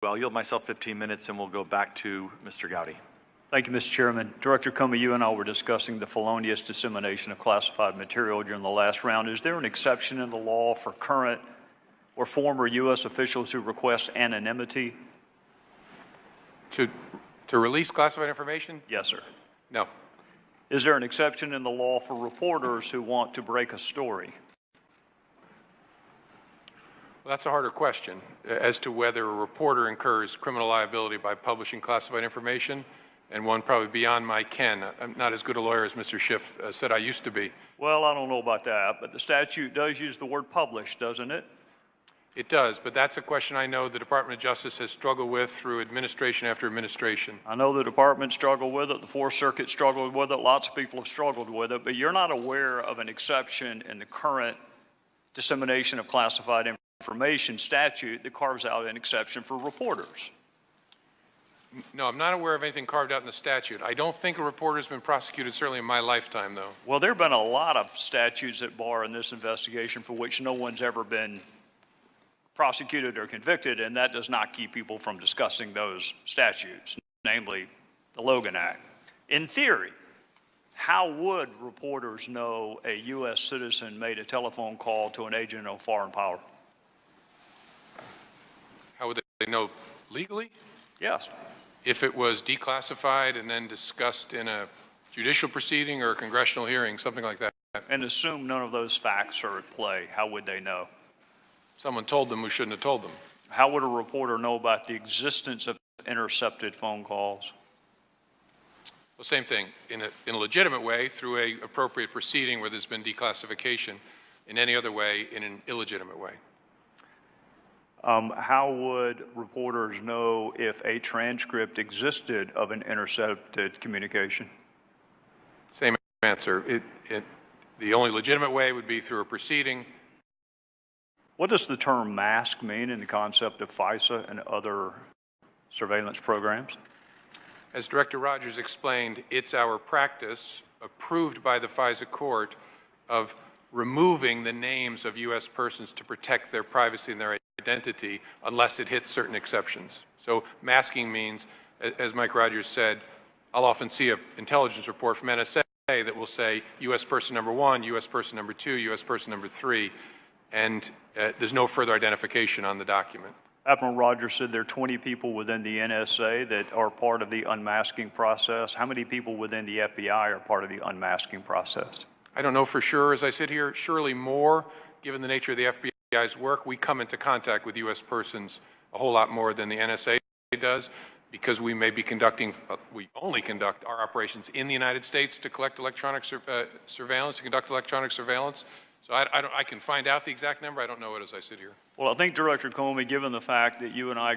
I'll yield myself 15 minutes and we'll go back to Mr. Gowdy. Thank you, Mr. Chairman. Director Comey, you and I were discussing the felonious dissemination of classified material during the last round. Is there an exception in the law for current or former U.S. officials who request anonymity? To release classified information? Yes, sir. No. Is there an exception in the law for reporters who want to break a story? Well, that's a harder question as to whether a reporter incurs criminal liability by publishing classified information, and one probably beyond my ken. I'm not as good a lawyer as Mr. Schiff said I used to be. Well, I don't know about that, but the statute does use the word publish, doesn't it? It does, but that's a question I know the Department of Justice has struggled with through administration after administration. I know the department struggled with it, the Fourth Circuit struggled with it, lots of people have struggled with it, but you're not aware of an exception in the current dissemination of classified information statute that carves out an exception for reporters. No, I'm not aware of anything carved out in the statute. I don't think a reporter has been prosecuted, certainly in my lifetime, though. Well, there have been a lot of statutes at bar in this investigation for which no one's ever been prosecuted or convicted, and that does not keep people from discussing those statutes, namely the Logan Act. In theory, how would reporters know a U.S. citizen made a telephone call to an agent of foreign power? How would they know legally? Yes. If it was declassified and then discussed in a judicial proceeding or a congressional hearing, something like that. And assume none of those facts are at play, how would they know? Someone told them who shouldn't have told them. How would a reporter know about the existence of intercepted phone calls? Well, same thing. In a legitimate way, through an appropriate proceeding where there's been declassification. In any other way, in an illegitimate way. How would reporters know if a transcript existed of an intercepted communication? Same answer. The only legitimate way would be through a proceeding. What does the term mask mean in the concept of FISA and other surveillance programs? As Director Rogers explained, it's our practice, approved by the FISA court, of removing the names of U.S. persons to protect their privacy and their identity unless it hits certain exceptions. So masking means, as Mike Rogers said, I'll often see an intelligence report from NSA that will say U.S. person number 1, U.S. person number 2, U.S. person number 3, and there's no further identification on the document. Admiral Rogers said there are 20 people within the NSA that are part of the unmasking process. How many people within the FBI are part of the unmasking process? I don't know for sure as I sit here. Surely more, given the nature of the FBI's work. We come into contact with U.S. persons a whole lot more than the NSA does, because we may be conducting, we only conduct our operations in the United States to collect electronic surveillance, to conduct electronic surveillance. So I can find out the exact number. I don't know it as I sit here. Well, I think, Director Comey, given the fact that you and I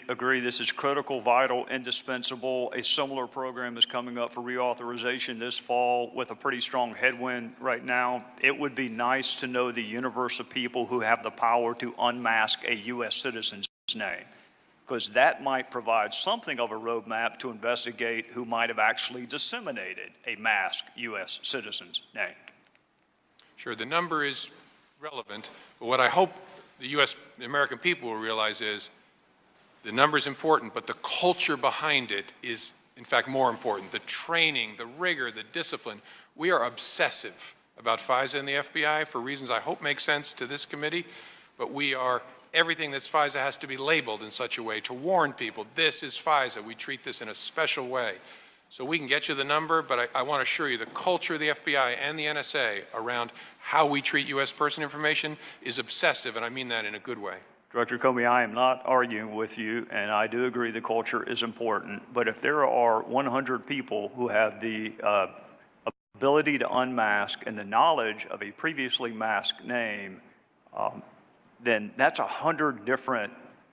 agree this is critical, vital, indispensable, a similar program is coming up for reauthorization this fall with a pretty strong headwind right now. It would be nice to know the universe of people who have the power to unmask a U.S. citizen's name, because that might provide something of a roadmap to investigate who might have actually disseminated a masked U.S. citizen's name. Sure, the number is relevant, but what I hope the American people will realize is the number is important, but the culture behind it is, in fact, more important. The training, the rigor, the discipline. We are obsessive about FISA and the FBI for reasons I hope make sense to this committee, but everything that's FISA has to be labeled in such a way to warn people, this is FISA. We treat this in a special way. So we can get you the number, but I want to assure you the culture of the FBI and the NSA around how we treat U.S. person information is obsessive, and I mean that in a good way. Director Comey, I am not arguing with you, and I do agree the culture is important, but if there are 100 people who have the ability to unmask and the knowledge of a previously masked name, then that's 100 different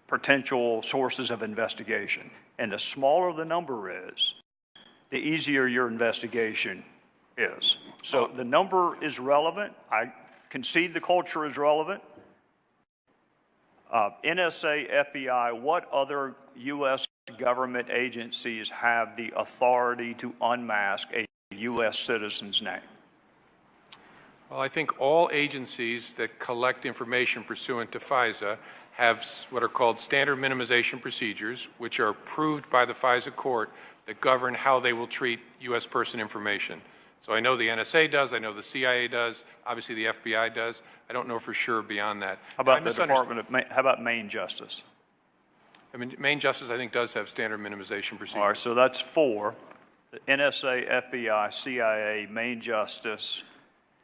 potential sources of investigation. And the smaller the number is, the easier your investigation is. So the number is relevant. I concede the culture is relevant. NSA, FBI, what other U.S. government agencies have the authority to unmask a U.S. citizen's name? Well, I think all agencies that collect information pursuant to FISA have what are called standard minimization procedures, which are approved by the FISA court that govern how they will treat U.S. person information. So I know the NSA does, I know the CIA does, obviously the FBI does. I don't know for sure beyond that. How about the Department of, how about Maine Justice? I mean, Maine Justice, I think, does have standard minimization procedures. All right, so that's 4. The NSA, FBI, CIA, Maine Justice.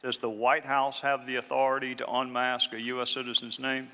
Does the White House have the authority to unmask a U.S. citizen's name?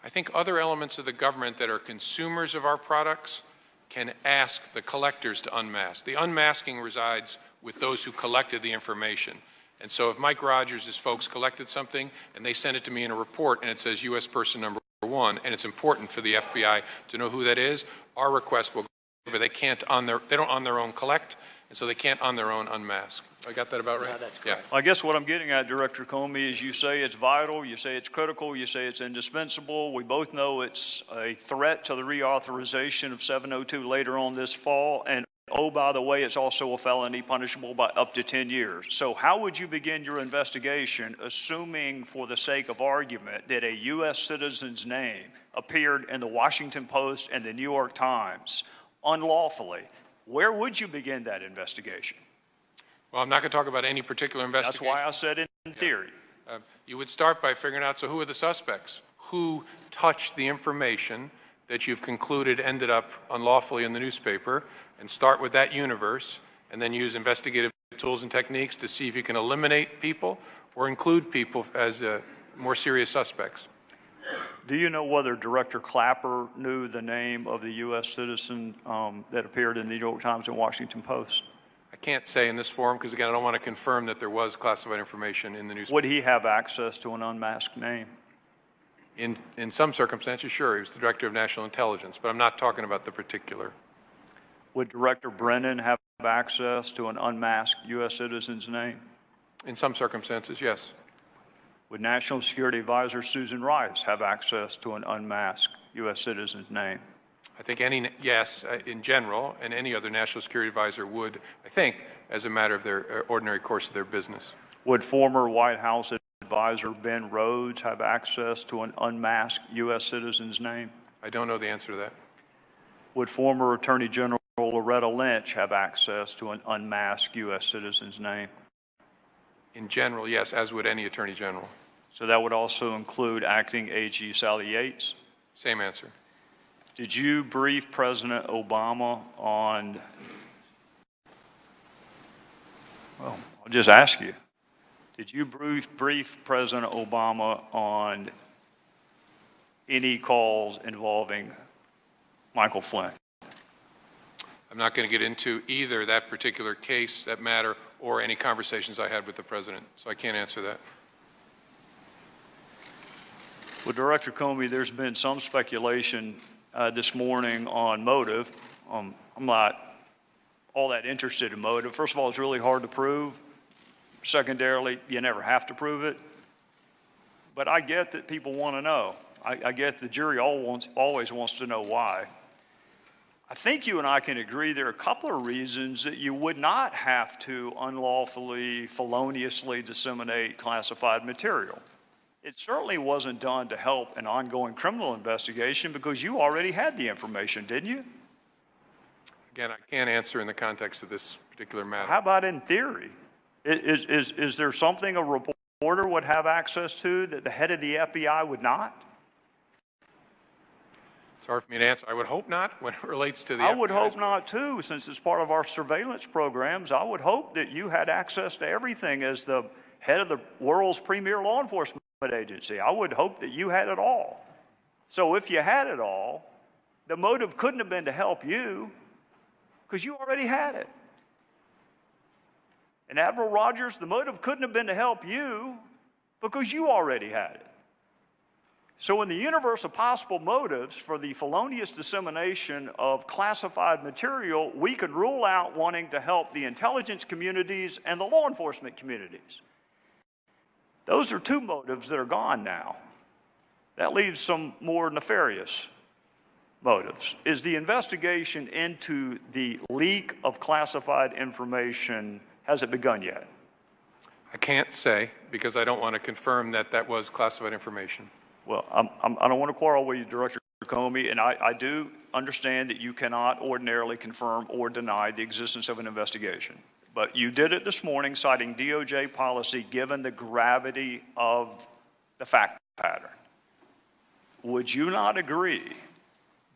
I think other elements of the government that are consumers of our products can ask the collectors to unmask. The unmasking resides with those who collected the information. And so if Mike Rogers' folks collected something and they send it to me in a report and it says U.S. person number 1, and it's important for the FBI to know who that is, our request will go over. They can't they don't on their own collect, and so they can't on their own unmask. I got that about right? No, that's correct. I guess what I'm getting at, Director Comey, is you say it's vital, you say it's critical, you say it's indispensable. We both know it's a threat to the reauthorization of 702 later on this fall. And oh, by the way, it's also a felony punishable by up to 10 years. So how would you begin your investigation, assuming for the sake of argument that a U.S. citizen's name appeared in the Washington Post and the New York Times unlawfully? Where would you begin that investigation? Well, I'm not going to talk about any particular investigation. That's why I said in theory. You would start by figuring out, so who are the suspects? Who touched the information that you've concluded ended up unlawfully in the newspaper, and start with that universe, and then use investigative tools and techniques to see if you can eliminate people or include people as more serious suspects. Do you know whether Director Clapper knew the name of the U.S. citizen that appeared in the New York Times and Washington Post? I can't say in this forum because, again, I don't want to confirm that there was classified information in the newspaper. Would he have access to an unmasked name? In some circumstances, sure. He was the Director of National Intelligence, but I'm not talking about the particular. Would Director Brennan have access to an unmasked U.S. citizen's name? In some circumstances, yes. Would National Security Advisor Susan Rice have access to an unmasked U.S. citizen's name? I think yes, in general, and any other national security advisor would, I think, as a matter of their ordinary course of their business. Would former White House advisor Ben Rhodes have access to an unmasked U.S. citizen's name? I don't know the answer to that. Would former Attorney General Loretta Lynch have access to an unmasked U.S. citizen's name? In general, yes, as would any Attorney General. So that would also include acting AG Sally Yates? Same answer. Did you brief President Obama on, well, I'll just ask you, did you brief President Obama on any calls involving Michael Flynn? I'm not going to get into either that particular case, that matter, or any conversations I had with the President, so I can't answer that. Well, Director Comey, there's been some speculation this morning on motive. I'm not all that interested in motive. First of all, it's really hard to prove. Secondarily, you never have to prove it. But I get that people want to know. I get the jury always wants to know why. I think you and I can agree there are a couple of reasons that you would not have to unlawfully, feloniously disseminate classified material. It certainly wasn't done to help an ongoing criminal investigation because you already had the information, didn't you? Again, I can't answer in the context of this particular matter. How about in theory? Is there something a reporter would have access to that the head of the FBI would not? It's hard for me to answer. I would hope not when it relates to the I would FBI's hope not too, since it's part of our surveillance programs. I would hope that you had access to everything as the head of the world's premier law enforcement agency. I would hope that you had it all. So if you had it all, the motive couldn't have been to help you because you already had it. And Admiral Rogers, the motive couldn't have been to help you because you already had it. So in the universe of possible motives for the felonious dissemination of classified material, we could rule out wanting to help the intelligence communities and the law enforcement communities. Those are two motives that are gone now. That leaves some more nefarious motives. Is the investigation into the leak of classified information, has it begun yet? I can't say because I don't want to confirm that that was classified information. Well, I don't want to quarrel with you, Director Comey, and I do understand that you cannot ordinarily confirm or deny the existence of an investigation. But you did it this morning citing DOJ policy given the gravity of the fact pattern. Would you not agree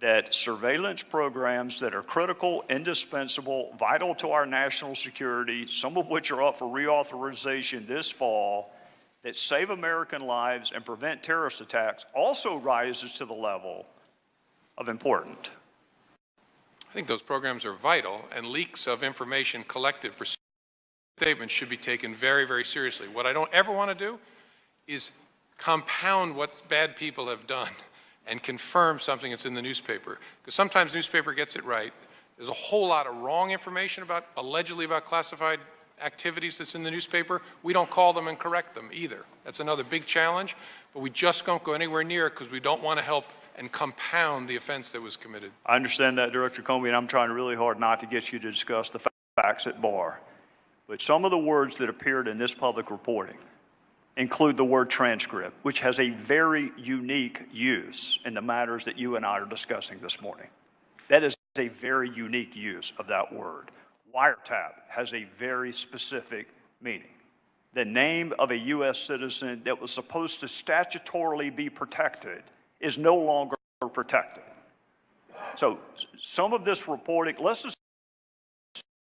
that surveillance programs that are critical, indispensable, vital to our national security, some of which are up for reauthorization this fall, that save American lives and prevent terrorist attacks, also rises to the level of important? I think those programs are vital, and leaks of information collected for statements should be taken very, very seriously. What I don't ever want to do is compound what bad people have done and confirm something that's in the newspaper. Because sometimes the newspaper gets it right. There's a whole lot of wrong information allegedly about classified activities that's in the newspaper. We don't call them and correct them either. That's another big challenge, but we just don't go anywhere near it because we don't want to help and compound the offense that was committed. I understand that, Director Comey, and I'm trying really hard not to get you to discuss the facts at bar. But some of the words that appeared in this public reporting include the word transcript, which has a very unique use in the matters that you and I are discussing this morning. That is a very unique use of that word. Wiretap has a very specific meaning. The name of a U.S. citizen that was supposed to statutorily be protected is no longer protected. So some of this reporting, let's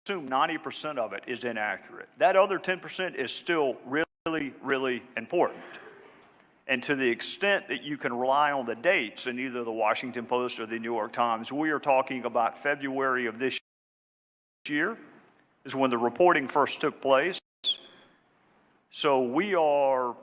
assume 90% of it is inaccurate. That other 10% is still really, really important. And to the extent that you can rely on the dates in either the Washington Post or the New York Times, we are talking about February of this year is when the reporting first took place. So we're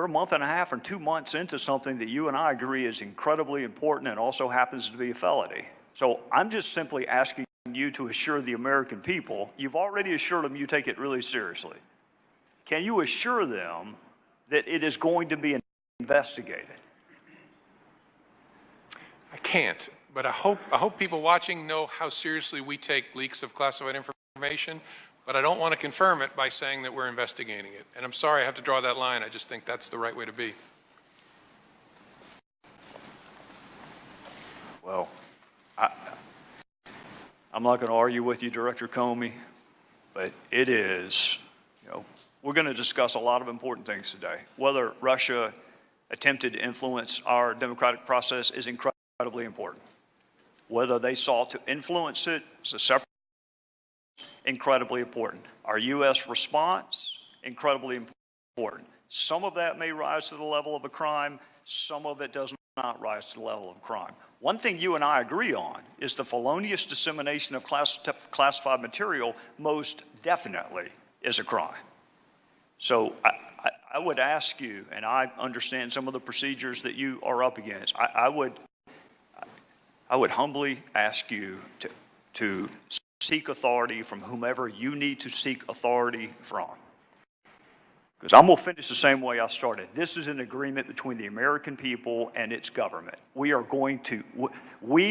a month and a half or 2 months into something that you and I agree is incredibly important and also happens to be a felony. So I'm just simply asking you to assure the American people, you've already assured them you take it really seriously. Can you assure them that it is going to be investigated? I can't, but I hope people watching know how seriously we take leaks of classified information, but I don't want to confirm it by saying that we're investigating it. And I'm sorry I have to draw that line. I just think that's the right way to be. Well, I'm not going to argue with you, Director Comey, but it is, we're going to discuss a lot of important things today. Whether Russia attempted to influence our democratic process is incredibly important. Whether they sought to influence it is a separate, incredibly important. Our U.S. response, incredibly important. Some of that may rise to the level of a crime. Some of it does not rise to the level of crime. One thing you and I agree on is the felonious dissemination of classified material most definitely is a crime. So I would ask you, and I understand some of the procedures that you are up against, I would humbly ask you to seek authority from whomever you need to seek authority from. Because I'm going to finish the same way I started. This is an agreement between the American people and its government. We,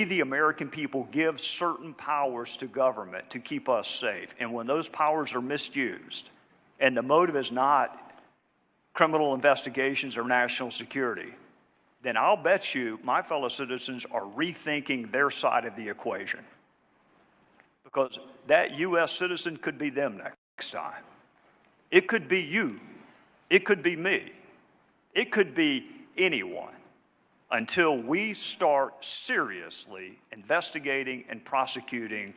the American people, give certain powers to government to keep us safe. And when those powers are misused, and the motive is not criminal investigations or national security, then I'll bet you my fellow citizens are rethinking their side of the equation. Because that U.S. citizen could be them next time. It could be you. It could be me. It could be anyone until we start seriously investigating and prosecuting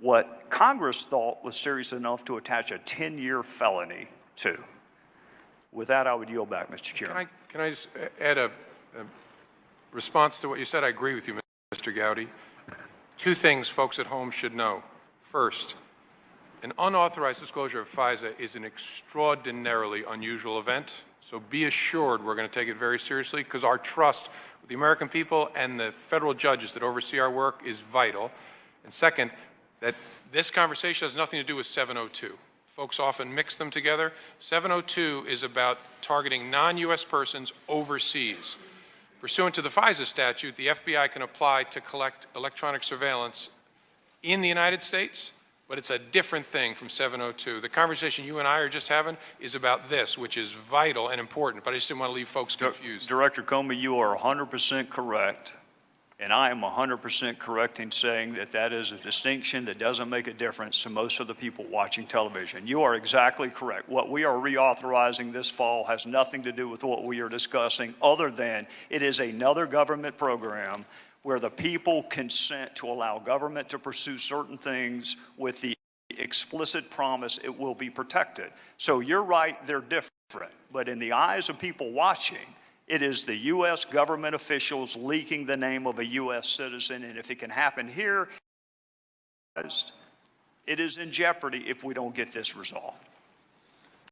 what Congress thought was serious enough to attach a 10-year felony to. With that, I would yield back, Mr. Chairman. Can I just add a response to what you said? I agree with you, Mr. Gowdy. Two things folks at home should know. First, an unauthorized disclosure of FISA is an extraordinarily unusual event, so be assured we're going to take it very seriously because our trust with the American people and the federal judges that oversee our work is vital. And second, that this conversation has nothing to do with 702. Folks often mix them together. 702 is about targeting non-U.S. persons overseas. Pursuant to the FISA statute, the FBI can apply to collect electronic surveillance in the United States, but it's a different thing from 702. The conversation you and I are just having is about this, which is vital and important, but I just didn't want to leave folks confused. Director Comey, you are 100% correct, and I am 100% correct in saying that that is a distinction that doesn't make a difference to most of the people watching television. You are exactly correct. What we are reauthorizing this fall has nothing to do with what we are discussing, other than it is another government program where the people consent to allow government to pursue certain things with the explicit promise it will be protected. So you're right, they're different. But in the eyes of people watching, it is the U.S. government officials leaking the name of a U.S. citizen, and if it can happen here, it is in jeopardy if we don't get this resolved.